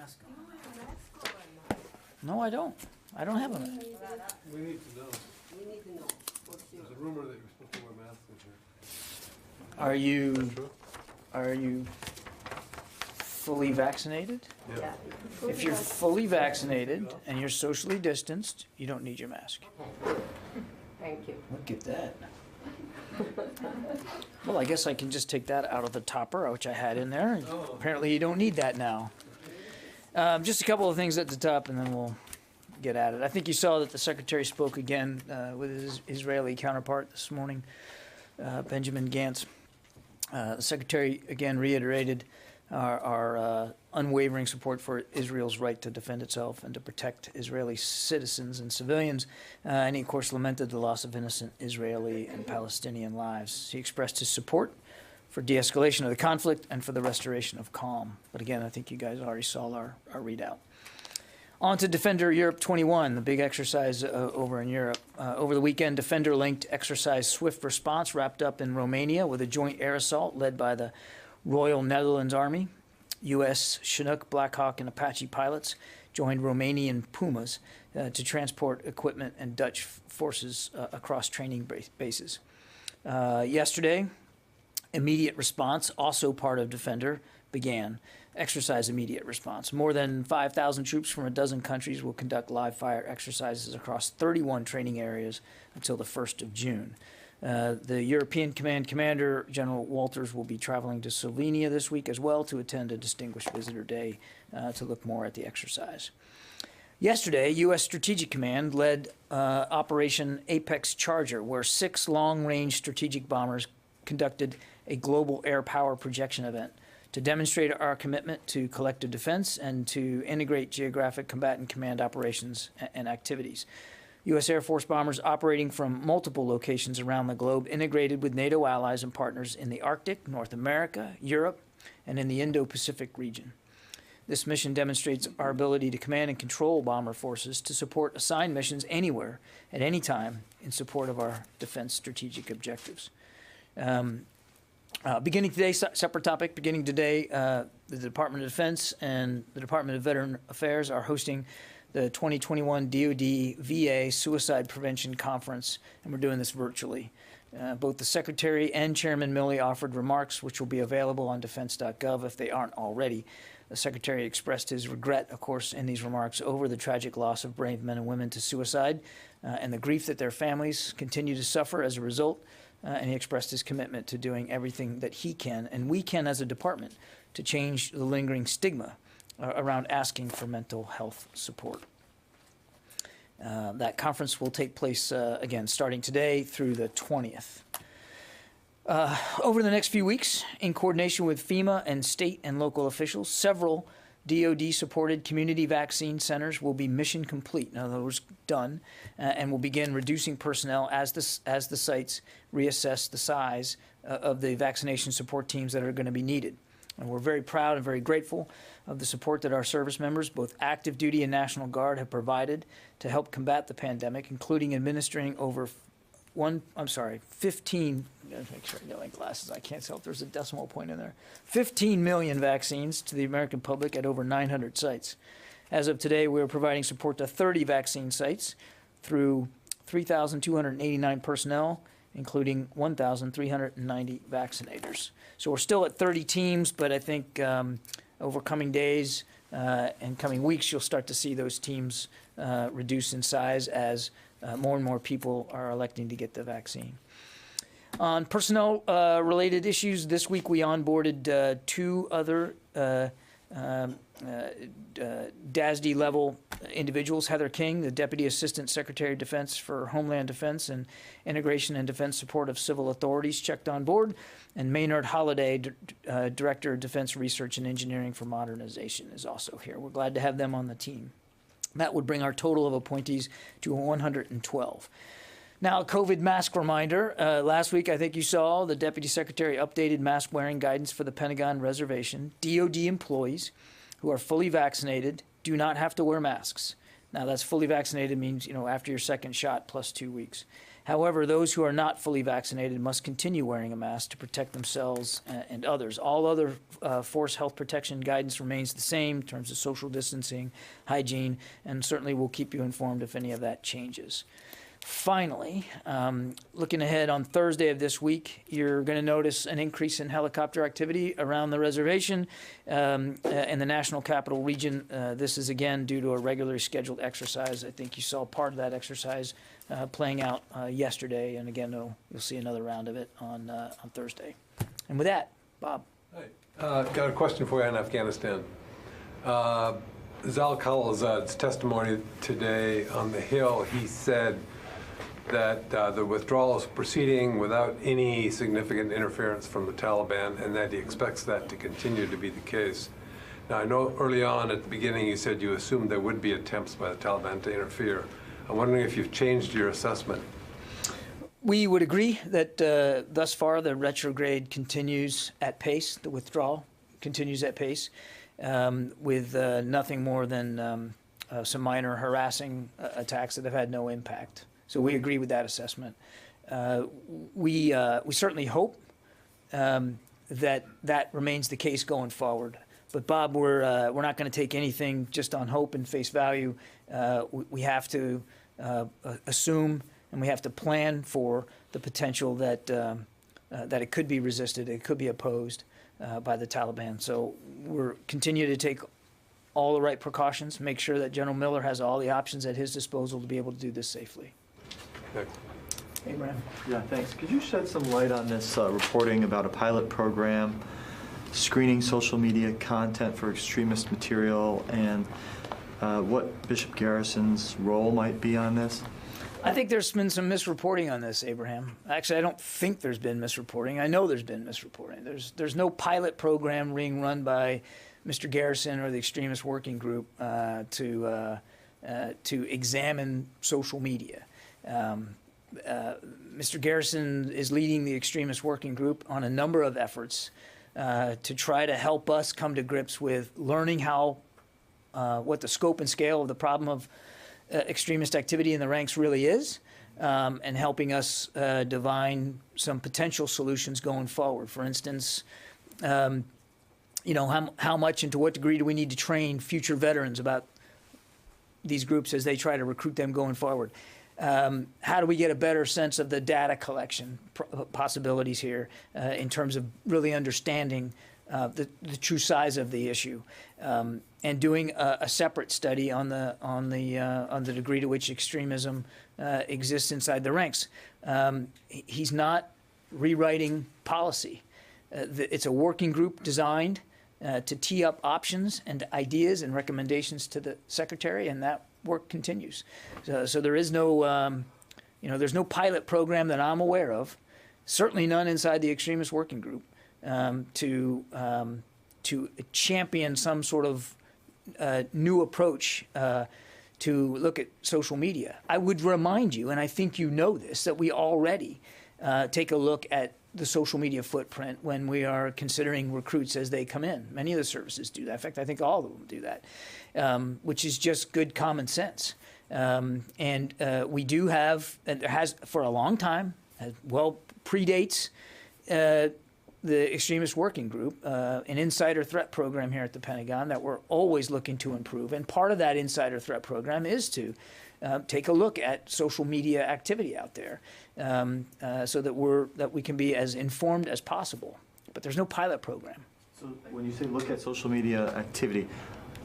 mask on. No, I don't. I don't have a mask. We need to know. We need to know for sure. There's a rumor that you're supposed to wear masks in here. Are Is you that true? are you fully vaccinated? Yeah. If you're fully vaccinated and you're socially distanced, you don't need your mask. Thank you. Look at that. Well, I guess I can just take that out of the topper, which I had in there. Oh. Apparently you don't need that now. Just a couple of things at the top, and then we'll get at it. I think you saw that the Secretary spoke again with his Israeli counterpart this morning, Benjamin Gantz. The Secretary again reiterated our unwavering support for Israel's right to defend itself and to protect Israeli citizens and civilians. And he, of course, lamented the loss of innocent Israeli and Palestinian lives. He expressed his support for de-escalation of the conflict and for the restoration of calm. But again, I think you guys already saw our readout. On to Defender Europe 21, the big exercise over in Europe. Over the weekend, Defender-linked exercise Swift Response wrapped up in Romania with a joint air assault led by the Royal Netherlands Army. U.S. Chinook, Black Hawk, and Apache pilots joined Romanian Pumas to transport equipment and Dutch forces across training bases. Yesterday, Immediate Response, also part of Defender, began. Exercise Immediate Response. More than 5,000 troops from a dozen countries will conduct live fire exercises across 31 training areas until the 1st of June. The European Command Commander, General Walters, will be traveling to Slovenia this week as well to attend a Distinguished Visitor Day to look more at the exercise. Yesterday, U.S. Strategic Command led Operation Apex Charger, where 6 long-range strategic bombers conducted a global air power projection event to demonstrate our commitment to collective defense and to integrate geographic combatant command operations and activities. U.S. Air Force bombers operating from multiple locations around the globe integrated with NATO allies and partners in the Arctic, North America, Europe, and in the Indo-Pacific region. This mission demonstrates our ability to command and control bomber forces to support assigned missions anywhere, at any time, in support of our defense strategic objectives. Beginning today, separate topic, beginning today, the Department of Defense and the Department of Veteran Affairs are hosting the 2021 DoD VA Suicide Prevention Conference, and we're doing this virtually. Both the Secretary and Chairman Milley offered remarks which will be available on defense.gov if they aren't already. The Secretary expressed his regret, of course, in these remarks over the tragic loss of brave men and women to suicide and the grief that their families continue to suffer as a result. And he expressed his commitment to doing everything that he can, and we can as a department, to change the lingering stigma around asking for mental health support. That conference will take place, again, starting today through the 20th. Over the next few weeks, in coordination with FEMA and state and local officials, several DoD-supported community vaccine centers will be mission complete, in other words, done, and will begin reducing personnel as the sites reassess the size of the vaccination support teams that are going to be needed. And we're very proud and very grateful of the support that our service members, both active duty and National Guard, have provided to help combat the pandemic, including administering over 15, make sure I get my glasses, I can't tell if there's a decimal point in there, 15 million vaccines to the American public at over 900 sites. As of today, we are providing support to 30 vaccine sites through 3,289 personnel, including 1,390 vaccinators. So we're still at 30 teams, but I think over coming days and coming weeks, you'll start to see those teams reduce in size as more and more people are electing to get the vaccine. On personnel-related issues, this week we onboarded 2 other DASD-level individuals. Heather King, the Deputy Assistant Secretary of Defense for Homeland Defense and Integration and Defense Support of Civil Authorities, checked on board, and Maynard Holliday, Director of Defense Research and Engineering for Modernization, is also here. We're glad to have them on the team. That would bring our total of appointees to 112. Now, a COVID mask reminder. Last week, I think you saw the Deputy Secretary updated mask wearing guidance for the Pentagon reservation. DoD employees who are fully vaccinated do not have to wear masks. Now, that's fully vaccinated means, after your second shot plus 2 weeks. However, those who are not fully vaccinated must continue wearing a mask to protect themselves and others. All other forced health protection guidance remains the same in terms of social distancing, hygiene, and certainly we'll keep you informed if any of that changes. Finally, looking ahead on Thursday of this week, you're going to notice an increase in helicopter activity around the reservation in the National Capital Region. This is again due to a regularly scheduled exercise. I think you saw part of that exercise playing out yesterday, and again, you'll see another round of it on Thursday. And with that, Bob. Hi. Got a question for you on Afghanistan. Zal Khalilzad's testimony today on the Hill, he said that the withdrawal is proceeding without any significant interference from the Taliban, and that he expects that to continue to be the case. Now, I know early on at the beginning you said you assumed there would be attempts by the Taliban to interfere. I'm wondering if you've changed your assessment. We would agree that thus far the retrograde continues at pace, the withdrawal continues at pace, with nothing more than some minor harassing attacks that have had no impact. So we agree with that assessment. We certainly hope that remains the case going forward. But Bob, we're not going to take anything just on hope and face value. We have to assume and we have to plan for the potential that it could be resisted, it could be opposed by the Taliban. So we're continue to take all the right precautions, make sure that General Miller has all the options at his disposal to be able to do this safely. Okay. Abraham. Yeah, thanks. Could you shed some light on this reporting about a pilot program screening social media content for extremist material and what Bishop Garrison's role might be on this? I think there's been some misreporting on this, Abraham. Actually, I don't think there's been misreporting. I know there's been misreporting. There's no pilot program being run by Mr. Garrison or the extremist working group to examine social media. Mr. Garrison is leading the extremist working group on a number of efforts to try to help us come to grips with learning how what the scope and scale of the problem of extremist activity in the ranks really is, and helping us divine some potential solutions going forward. For instance, you know, how much and to what degree do we need to train future veterans about these groups as they try to recruit them going forward? How do we get a better sense of the data collection possibilities here in terms of really understanding the true size of the issue, and doing a separate study on the degree to which extremism exists inside the ranks. He's not rewriting policy. It's a working group designed to tee up options and ideas and recommendations to the secretary, and that work continues. So there is no, there's no pilot program that I'm aware of, certainly none inside the extremist working group, to champion some sort of new approach to look at social media. I would remind you, and I think you know this, that we already take a look at the social media footprint when we are considering recruits as they come in. Many of the services do that. In fact, I think all of them do that, which is just good common sense. And we do have, and there has for a long time, predates the extremist working group, an insider threat program here at the Pentagon that we're always looking to improve. And part of that insider threat program is to take a look at social media activity out there, so that we can be as informed as possible. But there's no pilot program. So when you say look at social media activity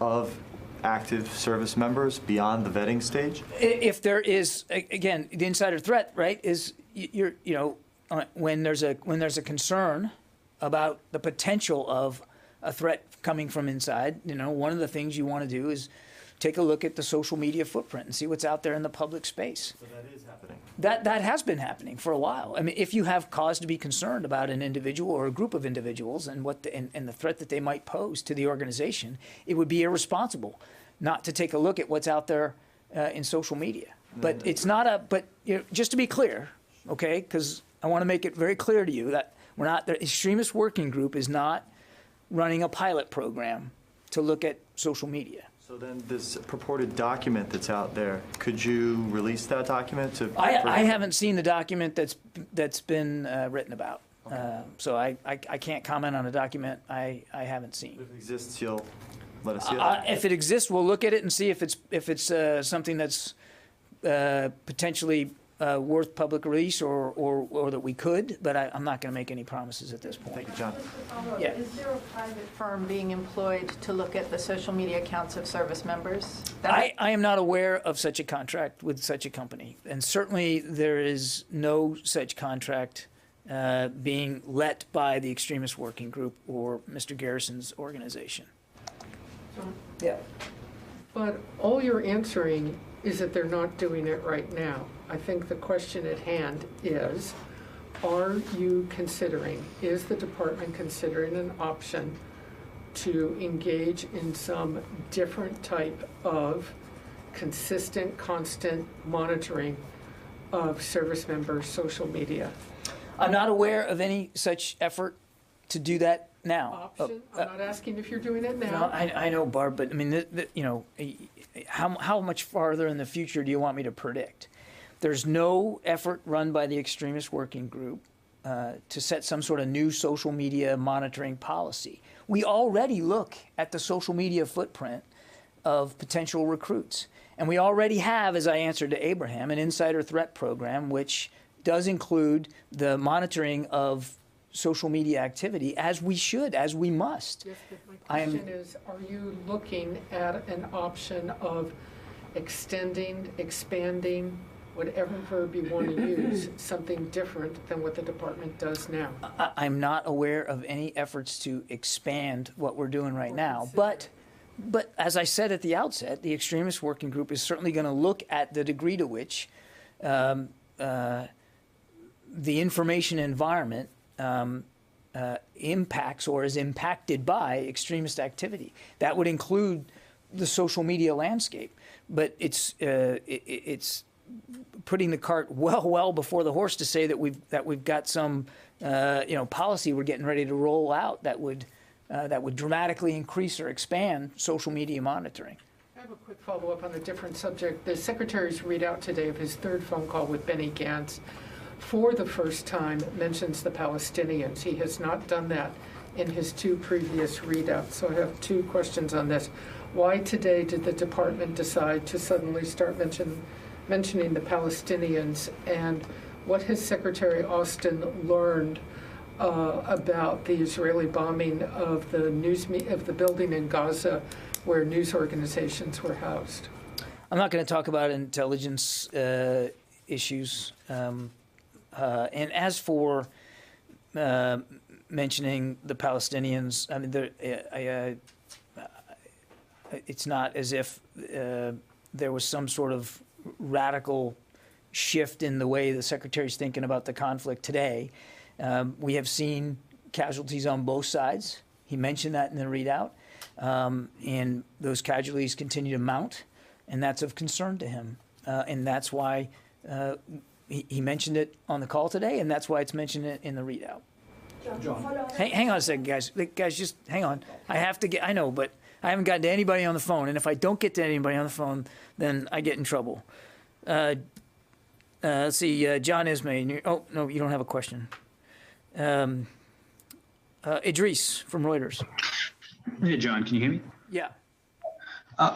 of active service members beyond the vetting stage? If there is, again, the insider threat, right, is when there's a concern about the potential of a threat coming from inside, one of the things you want to do is take a look at the social media footprint and see what's out there in the public space. So that is happening. That has been happening for a while. I mean, if you have cause to be concerned about an individual or a group of individuals and and the threat that they might pose to the organization, it would be irresponsible not to take a look at what's out there in social media. But it's not a. But just to be clear, okay, because I want to make it very clear to you that we're not. The extremist working group is not running a pilot program to look at social media. So then this purported document that's out there, could you release that document to? I haven't seen the document that's been written about. Okay. So I can't comment on a document I haven't seen. If it exists, you'll let us see it? If it exists, we'll look at it and see if it's something that's potentially worth public release or that we could, but I'm not going to make any promises at this point. Thank you, John. Yeah. Is there a private firm being employed to look at the social media accounts of service members? I am not aware of such a contract with such a company, and certainly there is no such contract being let by the extremist working group or Mr. Garrison's organization. Yeah. But all you're answering is that they're not doing it right now. I think the question at hand is, is the department considering an option to engage in some different type of consistent, constant monitoring of service members' social media? I'm not aware of any such effort to do that now. Option? I'm not asking if you're doing it No, now. I know, Barb, but I mean, how much farther in the future do you want me to predict? There's no effort run by the extremist working group to set some sort of new social media monitoring policy. We already look at the social media footprint of potential recruits. And we already have, as I answered to Abraham, an insider threat program, which does include the monitoring of social media activity, as we should, as we must. Yes, but my question is, are you looking at an option of extending, expanding, whatever verb you want to use, something different than what the department does now? I'm not aware of any efforts to expand what we're doing right now, but as I said at the outset, the extremist working group is certainly going to look at the degree to which the information environment impacts or is impacted by extremist activity. That would include the social media landscape, but it's putting the cart well before the horse to say that we've got some policy we're getting ready to roll out that would dramatically increase or expand social media monitoring. I have a quick follow-up on a different subject. The Secretary's readout today of his third phone call with Benny Gantz for the first time mentions the Palestinians. He has not done that in his two previous readouts. So I have two questions on this. Why today did the department decide to suddenly start mentioning the Palestinians, and what has Secretary Austin learned about the Israeli bombing of the building in Gaza where news organizations were housed? I'm not going to talk about intelligence issues. And as for mentioning the Palestinians, I mean, it's not as if there was some sort of radical shift in the way the Secretary's thinking about the conflict today. We have seen casualties on both sides. He mentioned that in the readout. And those casualties continue to mount, and that's of concern to him. And that's why he mentioned it on the call today, and that's why it's mentioned in the readout. John. Hang on a second, guys. Guys, just hang on. I know, but I haven't gotten to anybody on the phone, and if I don't get to anybody on the phone, then I get in trouble. Let's see, John Ismay. Oh, no, you don't have a question. Idris from Reuters. Hey, John, can you hear me? Yeah.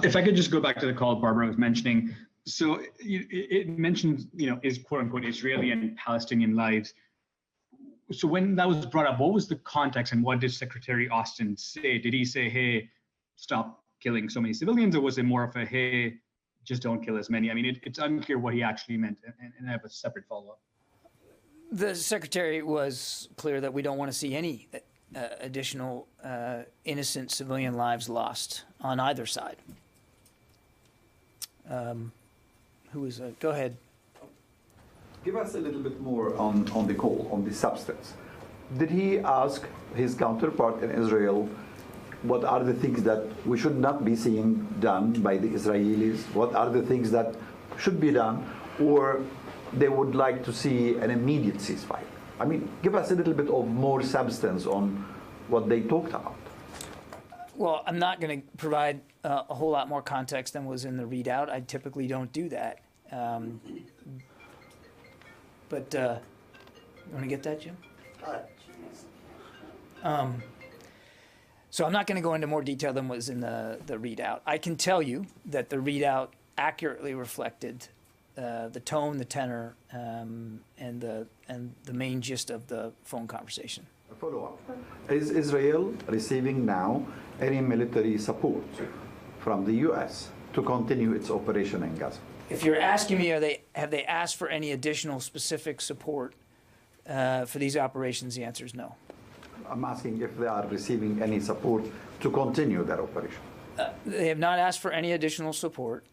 If I could just go back to the call Barbara was mentioning. So it mentions, is quote unquote Israeli and Palestinian lives. So when that was brought up, what was the context and what did Secretary Austin say? Did he say, hey, stop killing so many civilians, or was it more of a, hey, just don't kill as many? I mean, it's unclear what he actually meant, and I have a separate follow-up. The Secretary was clear that we don't want to see any additional innocent civilian lives lost on either side. Who is go ahead. Give us a little bit more on the call, on the substance. Did he ask his counterpart in Israel what are the things that we should not be seeing done by the Israelis? What are the things that should be done? Or they would like to see an immediate ceasefire? I mean, give us a little bit of more substance on what they talked about. Well, I'm not going to provide a whole lot more context than was in the readout. I typically don't do that. But you want to get that, Jim? So I'm not going to go into more detail than was in the readout. I can tell you that the readout accurately reflected the tone, the tenor, and the main gist of the phone conversation. A follow-up. Is Israel receiving now any military support from the U.S. to continue its operation in Gaza? If you're asking me, have they asked for any additional specific support for these operations, the answer is no. I'm asking if they are receiving any support to continue their operation. They have not asked for any additional support.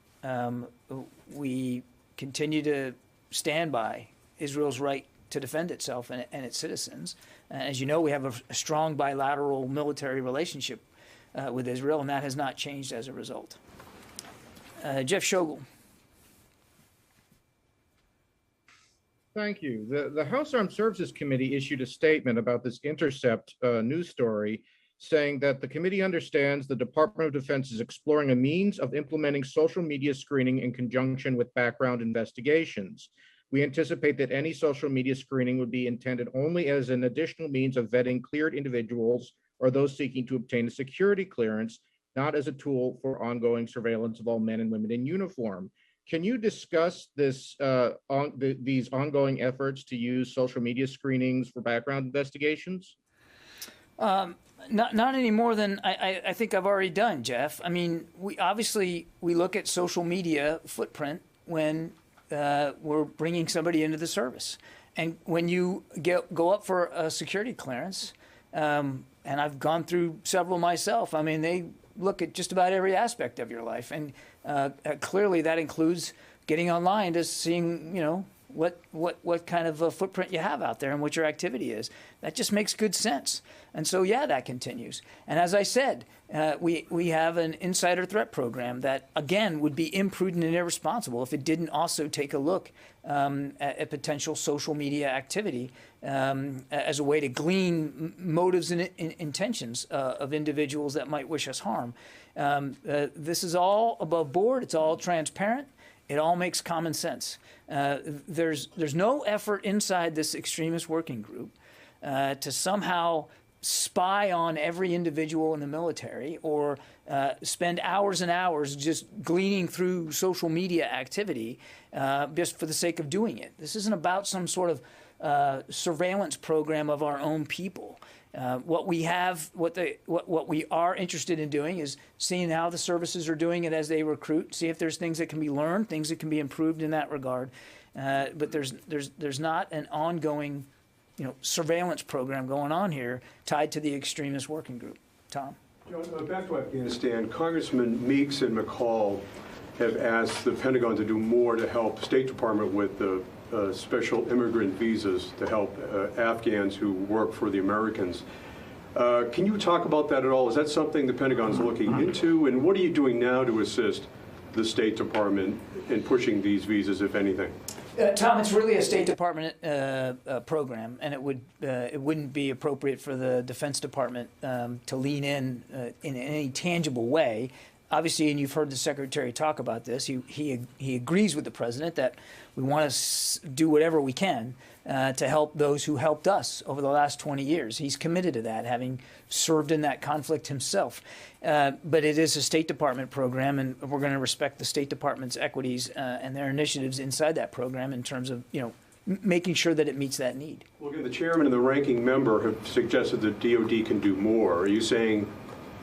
We continue to stand by Israel's right to defend itself and its citizens. As you know, we have a strong bilateral military relationship with Israel, and that has not changed as a result. Jeff Shogel. Thank you. The House Armed Services Committee issued a statement about this Intercept news story saying that the committee understands the Department of Defense is exploring a means of implementing social media screening in conjunction with background investigations. We anticipate that any social media screening would be intended only as an additional means of vetting cleared individuals or those seeking to obtain a security clearance, not as a tool for ongoing surveillance of all men and women in uniform. Can you discuss this, these ongoing efforts to use social media screenings for background investigations? Not any more than I think I've already done, Jeff. I mean, we look at social media footprint when we're bringing somebody into the service. And when you go up for a security clearance, and I've gone through several myself, I mean, they look at just about every aspect of your life. And clearly that includes getting online to seeing, you know, what kind of a footprint you have out there and what your activity is. That just makes good sense. And so, yeah, that continues. And as I said, we have an insider threat program that, again, would be imprudent and irresponsible if it didn't also take a look at potential social media activity as a way to glean motives and intentions of individuals that might wish us harm. This is all above board. It's all transparent. It all makes common sense. There's no effort inside this extremist working group to somehow spy on every individual in the military or spend hours and hours just gleaning through social media activity just for the sake of doing it. This isn't about some sort of surveillance program of our own people. What we are interested in doing is seeing how the services are doing it as they recruit, see if there's things that can be learned, things that can be improved in that regard. But there's not an ongoing, surveillance program going on here tied to the extremist working group. Tom? John, back to Afghanistan, Congressman Meeks and McCall have asked the Pentagon to do more to help State Department with the special immigrant visas to help Afghans who work for the Americans. Can you talk about that at all? Is that something the Pentagon's looking into? And what are you doing now to assist the State Department in pushing these visas, if anything? Tom, it's really a State Department program, and it wouldn't be appropriate for the Defense Department to lean in any tangible way. Obviously, and you've heard the Secretary talk about this, he agrees with the President that we want to do whatever we can to help those who helped us over the last 20 years. He's committed to that, having served in that conflict himself. But it is a State Department program, and we're going to respect the State Department's equities and their initiatives inside that program in terms of, making sure that it meets that need. Well, again, the chairman and the ranking member have suggested that DOD can do more. Are you saying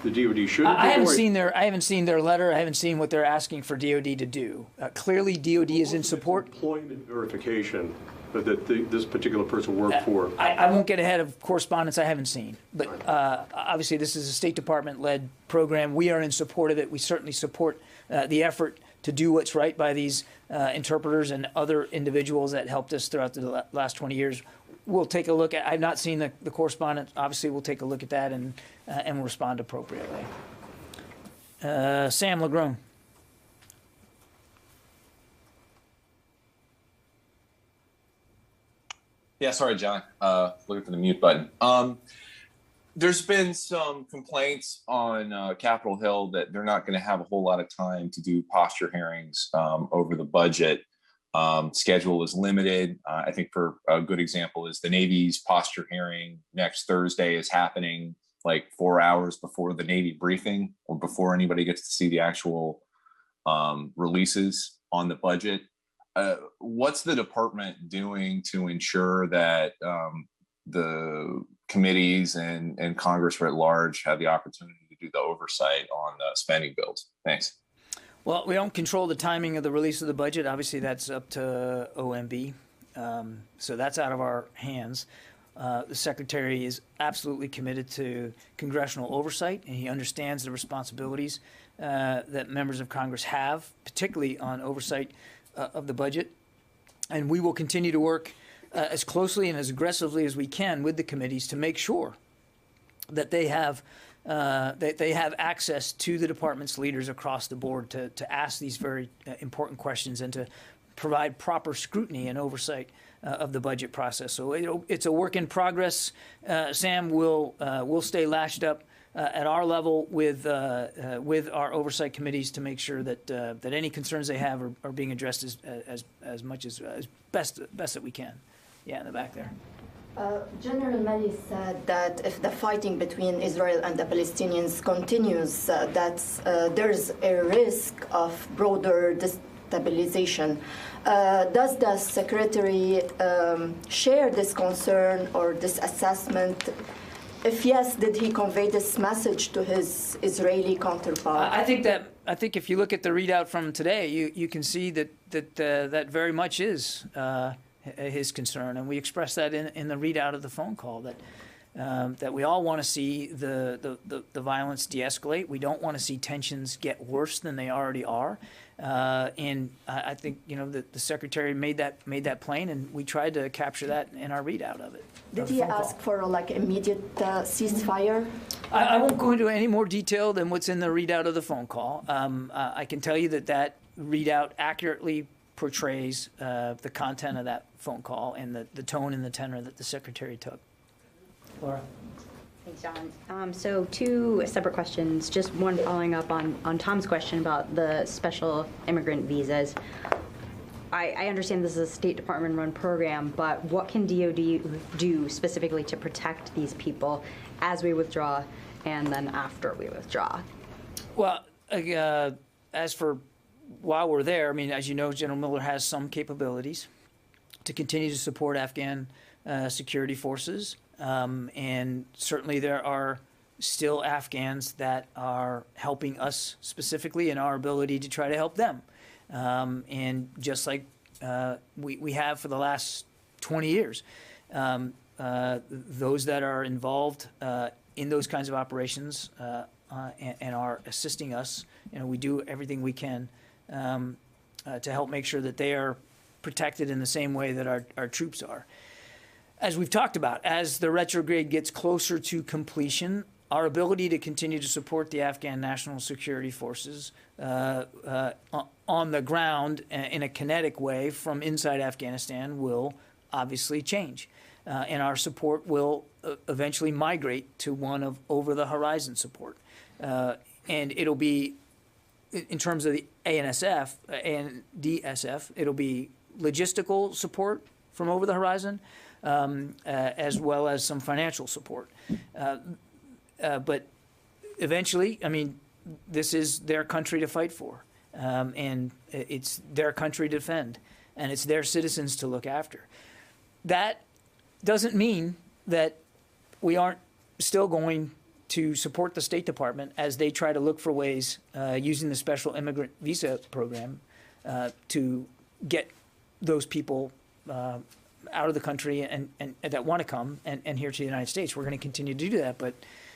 the DOD should? I haven't seen their letter. I haven't seen what they're asking for DOD to do. Clearly, DOD is in support. Employment verification that this particular person worked for. I won't get ahead of correspondence I haven't seen. But obviously, this is a State Department-led program. We are in support of it. We certainly support the effort to do what's right by these interpreters and other individuals that helped us throughout the last 20 years. We'll take a look at. I've not seen the correspondence. Obviously, we'll take a look at that and respond appropriately. Sam Legrone. Yeah, sorry, John. Looking for the mute button. There's been some complaints on Capitol Hill that they're not going to have a whole lot of time to do posture hearings over the budget. Schedule is limited. I think for a good example is the Navy's posture hearing next Thursday is happening like 4 hours before the Navy briefing or before anybody gets to see the actual releases on the budget. What's the department doing to ensure that the committees and Congress at large have the opportunity to do the oversight on spending bills? Thanks. Well, we don't control the timing of the release of the budget. Obviously, that's up to OMB. So that's out of our hands. The Secretary is absolutely committed to congressional oversight, and he understands the responsibilities that members of Congress have, particularly on oversight of the budget. And we will continue to work as closely and as aggressively as we can with the committees to make sure that they have access to the department's leaders across the board to ask these very important questions and to provide proper scrutiny and oversight of the budget process. So it's a work in progress. Sam, we'll stay lashed up at our level with our oversight committees to make sure that any concerns they have are being addressed as much as best that we can. Yeah, in the back there. General Malley said that if the fighting between Israel and the Palestinians continues, there's a risk of broader destabilization. Does the Secretary share this concern or this assessment? If yes, did he convey this message to his Israeli counterpart? I think if you look at the readout from today, you can see that very much is his concern, and we expressed that in the readout of the phone call that we all want to see the violence de-escalate. We don't want to see tensions get worse than they already are, and I think the Secretary made that plain, and we tried to capture that in our readout of it. Did he ask for immediate ceasefire? I won't go into any more detail than what's in the readout of the phone call. I can tell you that readout accurately portrays the content of that phone call and the tone and the tenor that the Secretary took. Laura? Thanks, John. So two separate questions. Just one following up on Tom's question about the special immigrant visas. I understand this is a State Department-run program, but what can DoD do specifically to protect these people as we withdraw and then after we withdraw? Well, as for while we're there, I mean, as you know, General Miller has some capabilities to continue to support Afghan security forces. And certainly there are still Afghans that are helping us specifically in our ability to try to help them. And just like we have for the last 20 years, those that are involved in those kinds of operations and are assisting us, we do everything we can to help make sure that they are protected in the same way that our troops are. As we've talked about, as the retrograde gets closer to completion, our ability to continue to support the Afghan National Security Forces on the ground in a kinetic way from inside Afghanistan will obviously change. And our support will eventually migrate to one of over-the-horizon support. And it'll be, in terms of the ANSF and DSF, it'll be logistical support from over the horizon, as well as some financial support. But eventually, I mean, this is their country to fight for, and it's their country to defend, and it's their citizens to look after. That doesn't mean that we aren't still going to support the State Department as they try to look for ways using the special immigrant visa program to get those people out of the country and that want to come and here to the United States. We're going to continue to do that, but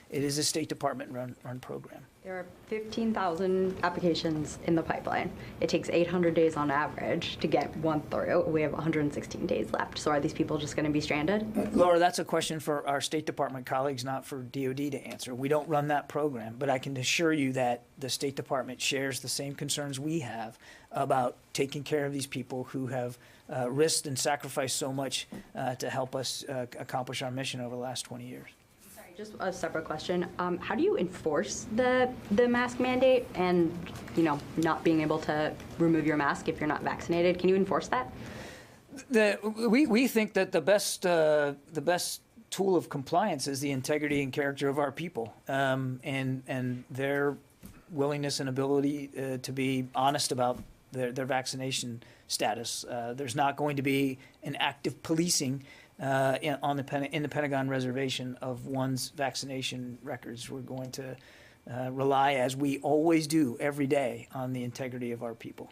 it is a State Department run program. There are 15,000 applications in the pipeline. It takes 800 days on average to get one through. We have 116 days left. So are these people just going to be stranded? Laura, that's a question for our State Department colleagues, not for DOD to answer. We don't run that program, but I can assure you that the State Department shares the same concerns we have about taking care of these people who have risked and sacrificed so much to help us accomplish our mission over the last 20 years. Sorry, Just a separate question. How do you enforce the mask mandate and, not being able to remove your mask if you're not vaccinated? Can you enforce that? We think that the best tool of compliance is the integrity and character of our people, and their willingness and ability to be honest about their vaccination status. There's not going to be an active policing in the Pentagon reservation of one's vaccination records. We're going to rely, as we always do every day, on the integrity of our people.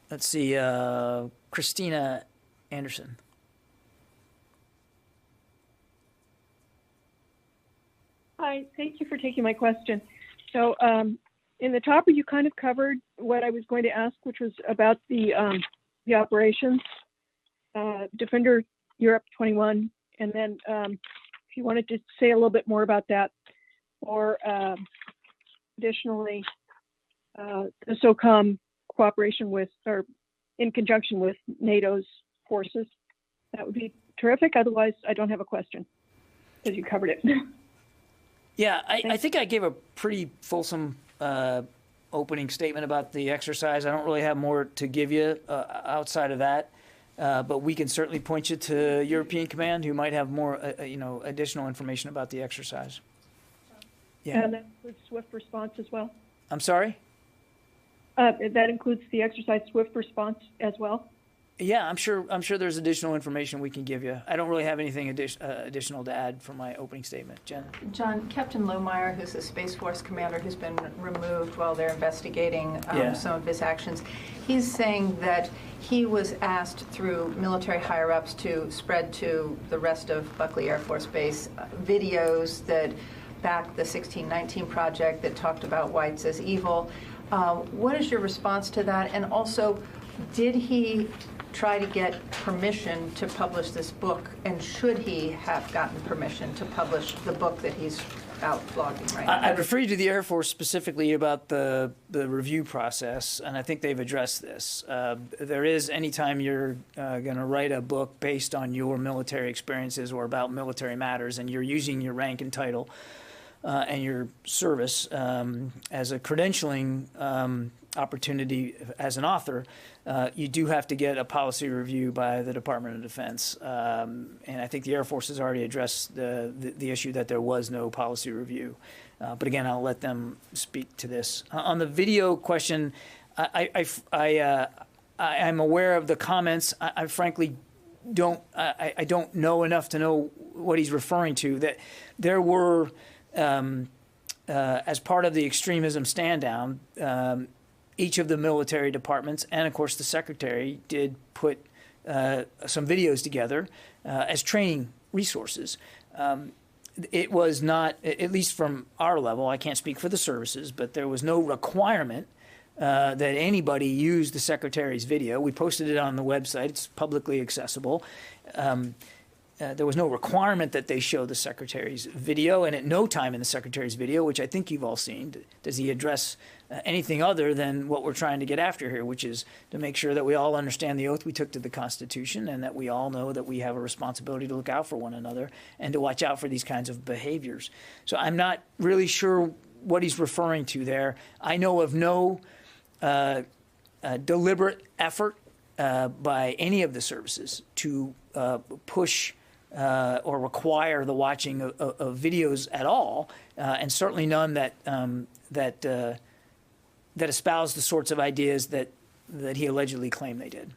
Let's see, Christina Anderson. Hi, thank you for taking my question. So in the topic, you kind of covered what I was going to ask, which was about the operations, Defender Europe 21, and then if you wanted to say a little bit more about that, or additionally, the SOCOM cooperation with, or in conjunction with NATO's forces, that would be terrific. Otherwise, I don't have a question, because you covered it. Yeah, I think I gave a pretty fulsome opening statement about the exercise. I don't really have more to give you outside of that, but we can certainly point you to European Command, who might have more, additional information about the exercise. Yeah. And that includes swift response as well? I'm sorry? That includes the exercise swift response as well? Yeah, I'm sure there's additional information we can give you. I don't really have anything additional to add from my opening statement. Jen? John, Captain Lohmeyer, who's the Space Force commander who's been removed while they're investigating some of his actions, he's saying that he was asked through military higher-ups to spread to the rest of Buckley Air Force Base videos that back the 1619 project that talked about whites as evil. What is your response to that? And also, did he try to get permission to publish this book, and should he have gotten permission to publish the book that he's out blogging right now? I refer you to the Air Force specifically about the review process, and I think they've addressed this. There is, anytime you're going to write a book based on your military experiences or about military matters, and you're using your rank and title and your service as a credentialing opportunity as an author, you do have to get a policy review by the Department of Defense. And I think the Air Force has already addressed the issue that there was no policy review. But again, I'll let them speak to this. On the video question, I'm aware of the comments. I frankly don't know enough to know what he's referring to. That there were, as part of the extremism stand down, each of the military departments and, of course, the secretary did put some videos together as training resources. It was not, at least from our level, I can't speak for the services, but there was no requirement that anybody use the secretary's video. We posted it on the website. It's publicly accessible. There was no requirement that they show the secretary's video, and at no time in the secretary's video, which I think you've all seen, does he address anything other than what we're trying to get after here, which is to make sure that we all understand the oath we took to the Constitution, and that we all know that we have a responsibility to look out for one another and to watch out for these kinds of behaviors. So I'm not really sure what he's referring to there. I know of no deliberate effort by any of the services to push or require the watching of videos at all, and certainly none that that espouse the sorts of ideas that he allegedly claimed they did.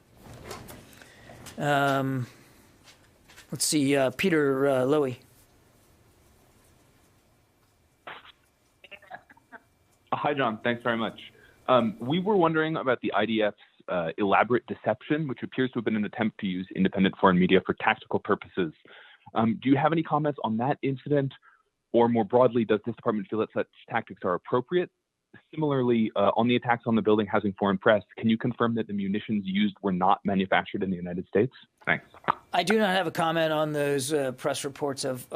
Let's see, Peter Lowy. Hi, John. Thanks very much. We were wondering about the IDF's elaborate deception, which appears to have been an attempt to use independent foreign media for tactical purposes. Do you have any comments on that incident? Or more broadly, does this department feel that such tactics are appropriate? Similarly, on the attacks on the building housing foreign press, can you confirm that the munitions used were not manufactured in the United States? Thanks. I do not have a comment on those press reports of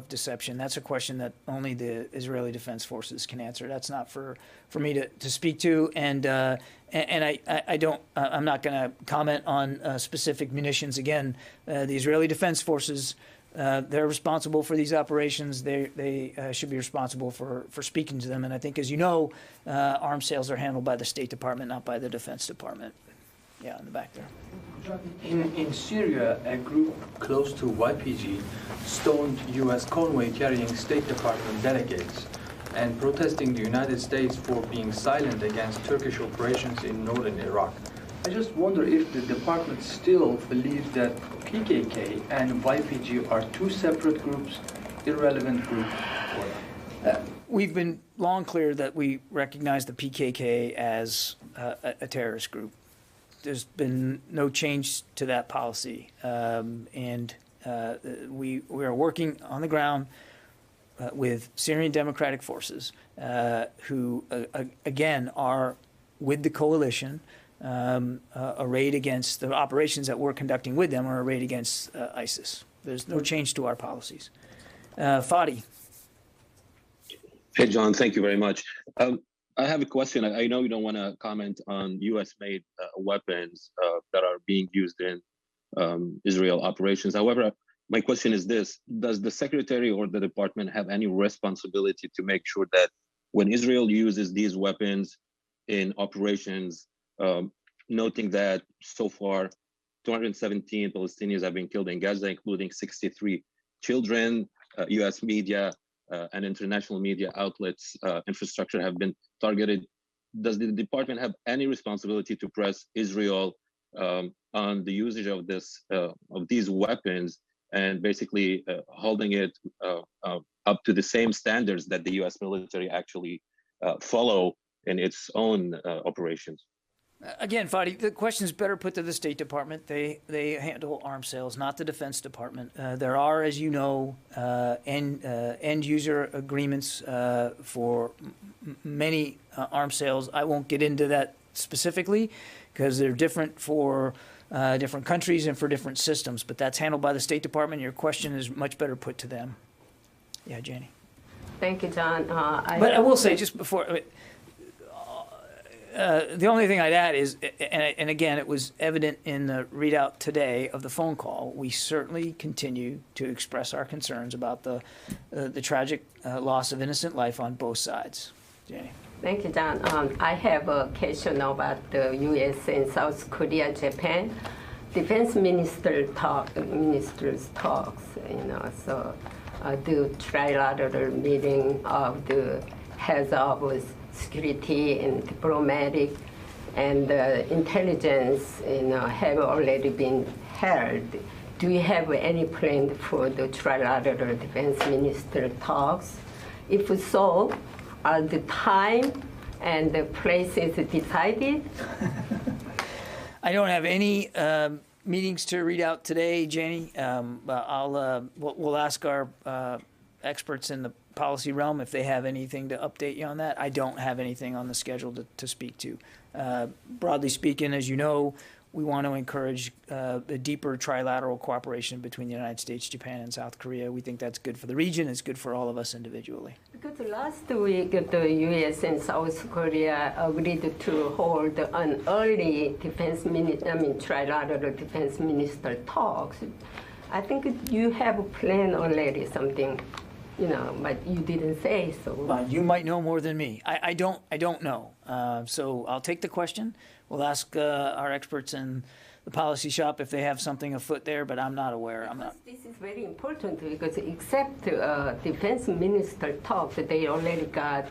deception. That's a question that only the Israeli Defense Forces can answer. That's not for me to speak to, and I don't. I'm not going to comment on specific munitions. Again, the Israeli Defense Forces they're responsible for these operations. They should be responsible for speaking to them. And I think, as you know, arms sales are handled by the State Department, not by the Defense Department. Yeah, in the back there. In Syria, a group close to YPG stoned U.S. convoy carrying State Department delegates and protesting the United States for being silent against Turkish operations in northern Iraq. I just wonder if the department still believes that PKK and YPG are two separate groups, irrelevant groups. We've been long clear that we recognize the PKK as a terrorist group. There's been no change to that policy, and we are working on the ground with Syrian Democratic Forces, who again are with the coalition, arrayed against the operations that we're conducting with them are arrayed against ISIS. There's no change to our policies. Fadi. Hey, John, thank you very much. I have a question. I know you don't want to comment on U.S.-made weapons that are being used in Israel operations. However, my question is this: does the Secretary or the Department have any responsibility to make sure that when Israel uses these weapons in operations, noting that so far 217 Palestinians have been killed in Gaza, including 63 children, U.S. media and international media outlets, infrastructure have been targeted. Does the department have any responsibility to press Israel on the usage of these weapons and basically holding it up to the same standards that the U.S. military actually follow in its own operations? Again, Fadi, the question is better put to the State Department. They handle arms sales, not the Defense Department. There are, as you know, end user agreements for many arms sales. I won't get into that specifically because they're different for different countries and for different systems. But that's handled by the State Department. Your question is much better put to them. Yeah, Janie. Thank you, John. But I will say just before. The only thing I'd add is, and again, it was evident in the readout today of the phone call, we certainly continue to express our concerns about the tragic loss of innocent life on both sides. Jenny. Thank you, John. I have a question about the U.S. and South Korea, Japan. Defense ministers talks, so the trilateral meeting of the heads of security and diplomatic and intelligence, have already been held. Do you have any plan for the trilateral defense minister talks? If so, are the time and the places decided? I don't have any meetings to read out today, Janie. We'll ask our experts in the policy realm if they have anything to update you on that. I don't have anything on the schedule to speak to. Broadly speaking, as you know, we want to encourage a deeper trilateral cooperation between the United States, Japan, and South Korea. We think that's good for the region. It's good for all of us individually. Because last week, the U.S. and South Korea agreed to hold an early trilateral defense minister talks. I think you have a plan already, something. But you didn't say so. You might know more than me. I don't know. So I'll take the question. We'll ask our experts in the policy shop if they have something afoot there, but I'm not aware. This is very important because except defense minister talks, they already got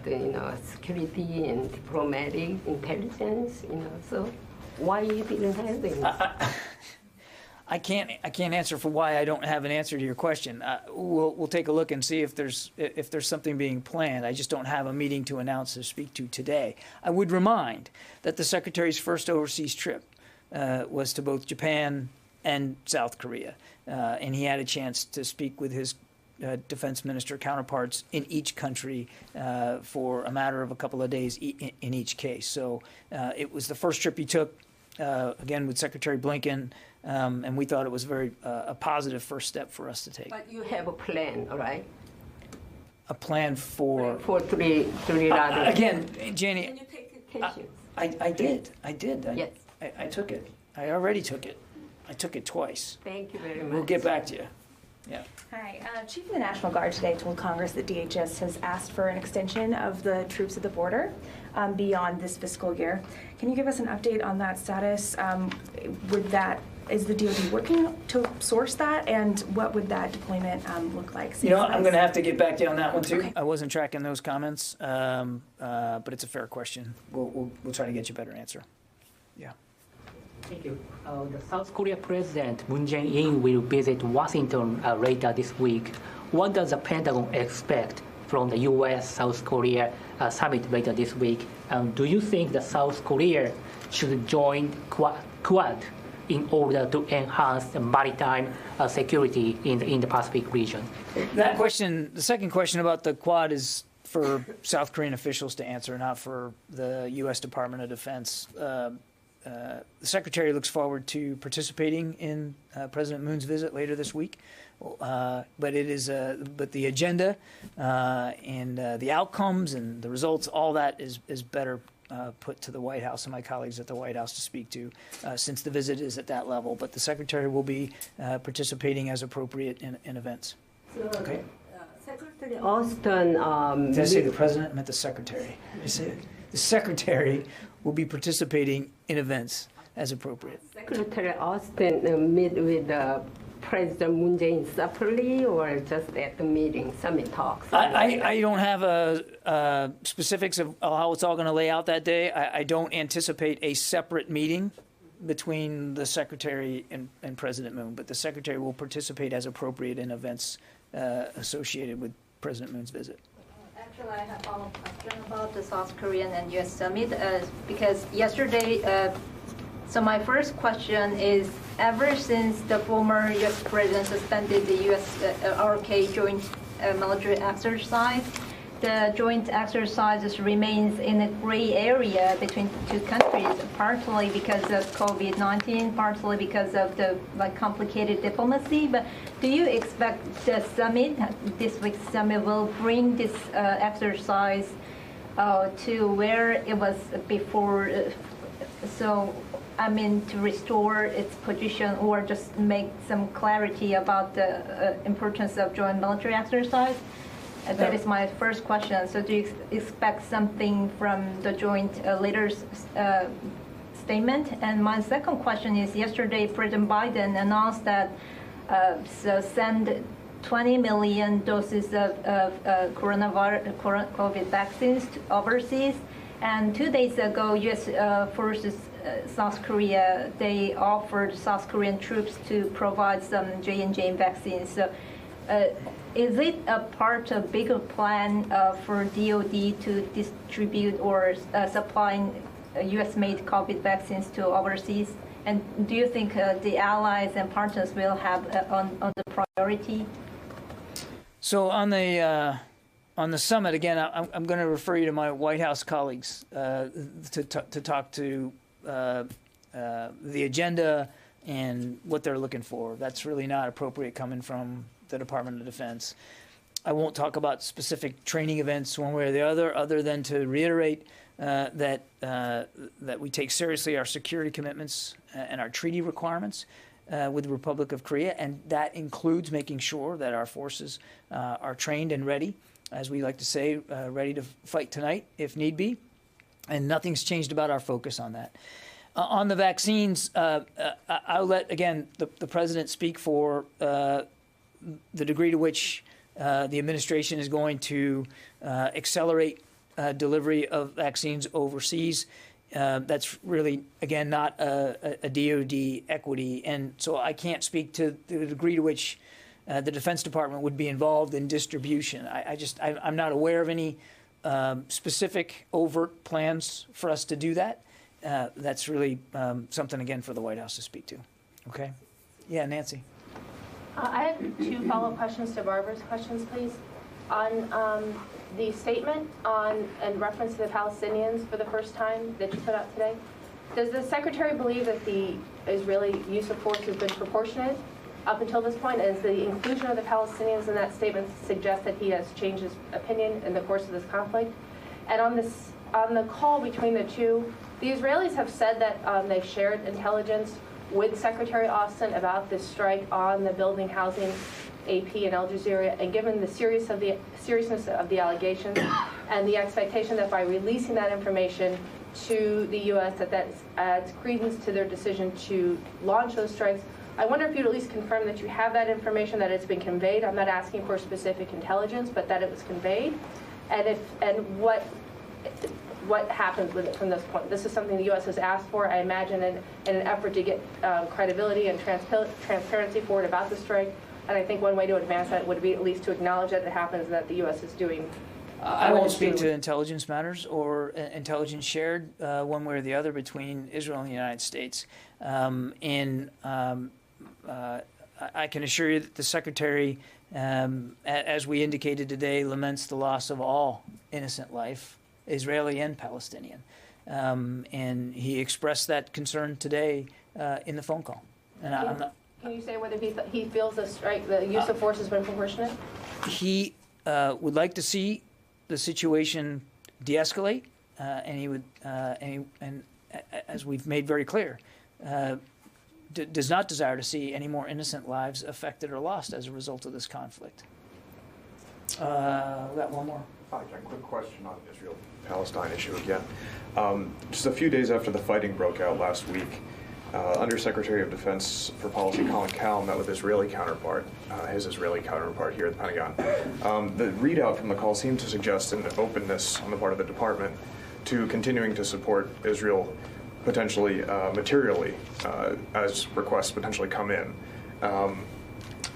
security and diplomatic intelligence. So why you didn't have them? I can't answer for why I don't have an answer to your question. We'll take a look and see if there's something being planned. I just don't have a meeting to announce or speak to today. I would remind that the Secretary's first overseas trip was to both Japan and South Korea, and he had a chance to speak with his defense minister counterparts in each country for a matter of a couple of days in each case. So it was the first trip he took, again with Secretary Blinken. And we thought it was a positive first step for us to take. But you have a plan, all right? A plan for three again, Janie. Can you take vacations? I did. Yes. I took it. I already took it. I took it twice. Thank you very much. We'll get back to you. Yeah. Hi. Chief of the National Guard today told Congress that DHS has asked for an extension of the troops at the border beyond this fiscal year. Can you give us an update on that status? Is the DoD working to source that, and what would that deployment look like? You know, I'm going to have to get back to you on that one too. Okay. I wasn't tracking those comments, but it's a fair question. We'll try to get you a better answer. Yeah. Thank you. The South Korea President Moon Jae-in will visit Washington later this week. What does the Pentagon expect from the U.S.-South Korea summit later this week? Do you think that South Korea should join Quad in order to enhance the maritime security in the Pacific region? That question, the second question about the Quad, is for South Korean officials to answer, not for the U.S. Department of Defense. The Secretary looks forward to participating in President Moon's visit later this week, but the agenda and the outcomes and the results, all that is better put to the White House and my colleagues at the White House to speak to, since the visit is at that level. But the Secretary will be participating as appropriate in events. Okay. Secretary Austin. Did I say the President? I meant the Secretary. The Secretary will be participating in events as appropriate. Secretary Austin meet with President Moon Jae-in separately, or just at the meeting, summit talks? I don't have specifics of how it's all going to lay out that day. I don't anticipate a separate meeting between the Secretary and President Moon, but the Secretary will participate as appropriate in events associated with President Moon's visit. Actually, I have a follow-up question about the South Korean and U.S. summit, because yesterday, so my first question is, ever since the former U.S. president suspended the U.S. RK joint military exercise, the joint exercises remains in a gray area between two countries, partly because of COVID-19, partly because of the complicated diplomacy. But do you expect the summit, this week's summit, will bring this exercise to where it was before? To restore its position, or just make some clarity about the importance of joint military exercise? That is my first question. So do you expect something from the joint leaders' statement? And my second question is, yesterday President Biden announced that send 20 million doses of COVID vaccines to overseas. And 2 days ago, U.S. forces South Korea, they offered South Korean troops to provide some J&J vaccines. So, is it a part of bigger plan for DoD to distribute or supplying U.S.-made COVID vaccines to overseas? And do you think the allies and partners will have on the priority? So on the summit, again, I'm going to refer you to my White House colleagues to talk to the agenda and what they're looking for. That's really not appropriate coming from the Department of Defense. I won't talk about specific training events one way or the other than to reiterate that we take seriously our security commitments and our treaty requirements with the Republic of Korea, and that includes making sure that our forces are trained and ready, as we like to say, ready to fight tonight if need be, and nothing's changed about our focus on that. On the vaccines, I'll let, again, the President speak for the degree to which the administration is going to accelerate delivery of vaccines overseas. That's really, again, not a DoD equity, and so I can't speak to the degree to which the Defense Department would be involved in distribution. I'm not aware of any specific overt plans for us to do that. That's really something, again, for the White House to speak to. Okay? Yeah, Nancy. I have 2 follow-up questions to Barbara's questions, please. On the statement in reference to the Palestinians for the first time that you put out today, does the Secretary believe that the Israeli use of force has been proportionate up until this point? And does the inclusion of the Palestinians in that statement suggest that he has changed his opinion in the course of this conflict? And on the call between the two, the Israelis have said that they shared intelligence with Secretary Austin about this strike on the building housing AP and Al Jazeera, and given the seriousness of the allegations and the expectation that by releasing that information to the U.S. that adds credence to their decision to launch those strikes, I wonder if you'd at least confirm that you have that information, that it's been conveyed. I'm not asking for specific intelligence, but that it was conveyed, and what happens with it from this point. This is something the U.S. has asked for, I imagine, in an effort to get credibility and transparency forward about the strike. And I think one way to advance that would be at least to acknowledge that it happens and that the U.S. is doing. I won't speak to intelligence matters or intelligence shared one way or the other between Israel and the United States. I can assure you that the Secretary, as we indicated today, laments the loss of all innocent life, Israeli and Palestinian. And he expressed that concern today in the phone call. And I'm not, can you say whether he feels the use of force has been proportionate? He would like to see the situation de-escalate, and he would, and as we've made very clear, does not desire to see any more innocent lives affected or lost as a result of this conflict. We got one more. Hi, Jen. Quick question on the Israel-Palestine issue again. Just a few days after the fighting broke out last week, Undersecretary of Defense for Policy Colin Powell met with his Israeli counterpart here at the Pentagon. The readout from the call seemed to suggest an openness on the part of the department to continuing to support Israel potentially materially as requests potentially come in.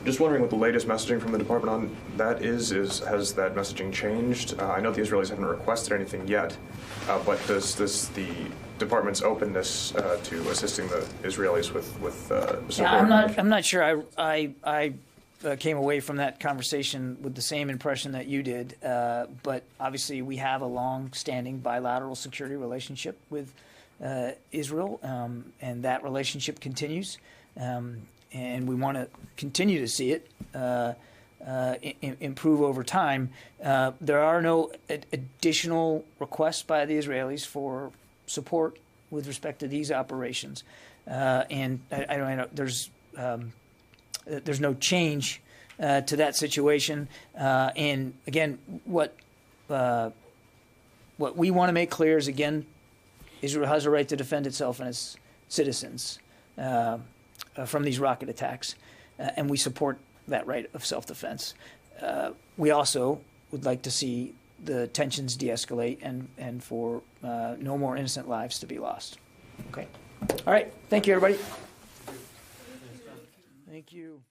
Just wondering what the latest messaging from the department on that is has that messaging changed? I know the Israelis haven't requested anything yet, but does the department's openness to assisting the Israelis with support? Yeah, I'm not sure. I came away from that conversation with the same impression that you did, but obviously we have a long-standing bilateral security relationship with Israel, and that relationship continues. And we want to continue to see it improve over time. There are no additional requests by the Israelis for support with respect to these operations, and I don't know. There's no change to that situation. And again, what we want to make clear is, again, Israel has a right to defend itself and its citizens from these rocket attacks, and we support that right of self-defense. We also would like to see the tensions de-escalate and for no more innocent lives to be lost. Okay. All right. Thank you, everybody. Thank you.